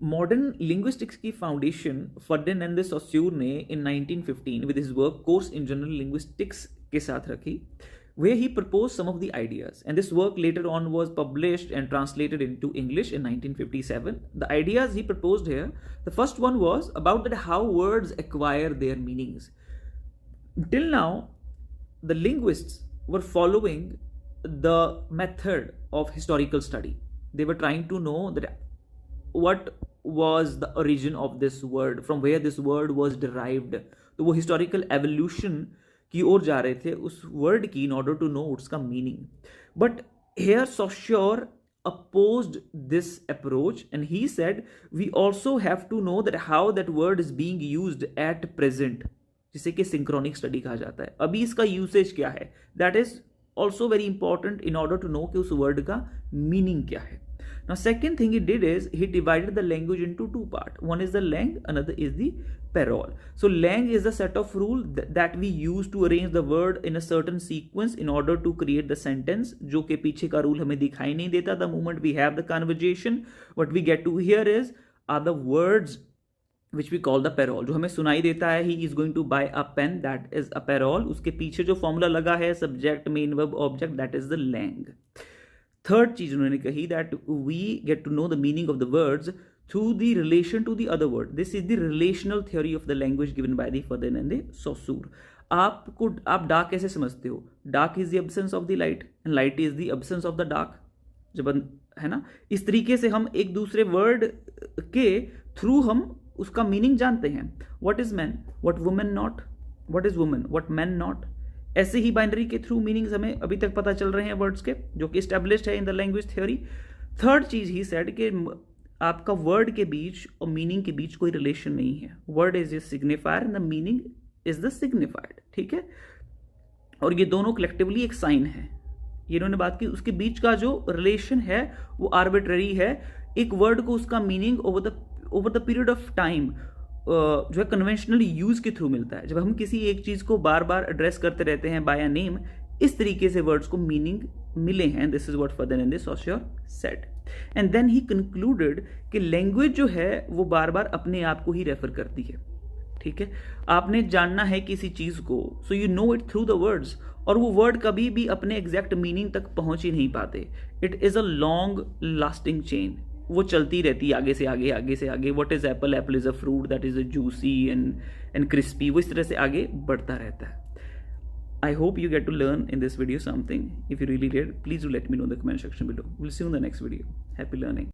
Modern linguistics की foundation Ferdinand de Saussure ने इन 1915 with his work course in general linguistics के साथ रखी, where he proposed some of the ideas, and this work later on was published and translated into English in 1957. The ideas he proposed here, the first one was about that how words acquire their meanings. Till now, the linguists were following the method of historical study. They were trying to know that what was the origin of this word, from where this word was derived. तो वो historical evolution की ओर जा रहे थे उस word की, in order to know उसका meaning. But here Saussure opposed this approach, and he said we also have to know that how that word is being used at present, जिसे कि synchronic study कहा जाता है. अभी इसका usage क्या है, that is also very important in order to know कि उस word का meaning क्या है. Now, second thing he did is he divided the language into two parts. One is the lang, another is the parole. So, lang is a set of rules that we use to arrange the word in a certain sequence in order to create the sentence. जो के पीछे का rule हमें दिखाई नहीं देता. The moment we have the conversation, what we get to hear is are the words which we call the parole. जो हमें सुनाई देता है he is going to buy a pen, that is a parole. उसके पीछे जो formula लगा है subject, main verb, object, that is the lang. Third चीज उन्होंने कही that we get to know the meaning of the words through the relation to the other word. This is the relational theory of the language given by the Ferdinand de Saussure. आप dark कैसे समझते हो? Dark is the absence of the light and light is the absence of the dark. जब है ना, इस तरीके से हम एक दूसरे वर्ड के थ्रू हम उसका मीनिंग जानते हैं. What is man, what women not, what is women, what man not. ऐसे ही बाइनरी के थ्रू मीनिंग्स हमें अभी तक पता चल रहे हैं वर्ड्स के, जो कि एस्टेब्लिश्ड है in the language theory. Third चीज ही सेड कि आपका वर्ड के बीच और मीनिंग के बीच कोई रिलेशन नहीं है. Word is a signifier and the meaning is the signified. ठीक है, और ये दोनों कलेक्टिवली एक साइन है. ये इन्होंने बात की, उसके बीच का जो रिलेशन है वो आर्बिट्ररी है. एक वर्ड को उसका meaning over the period of time जो है कन्वेंशनल यूज के थ्रू मिलता है. जब हम किसी एक चीज को बार बार एड्रेस करते रहते हैं बाय अ नेम, इस तरीके से वर्ड्स को मीनिंग मिले हैं. This is what Ferdinand de Saussure said. And then he concluded कि लैंग्वेज जो है वो बार बार अपने आप को ही रेफर करती है. ठीक है, आपने जानना है किसी चीज को, so you know it through the words, और वो वर्ड कभी भी अपने एग्जैक्ट मीनिंग तक पहुंच ही नहीं पाते. It is a long lasting chain. वो चलती रहती है आगे से आगे, आगे से आगे. What is Apple, Apple is a fruit that is a juicy and crispy. वो इस तरह से आगे बढ़ता रहता है. I hope you get to learn in this video something. If you really did, please do let me know in the comment section below. We'll see you in the next video. Happy learning.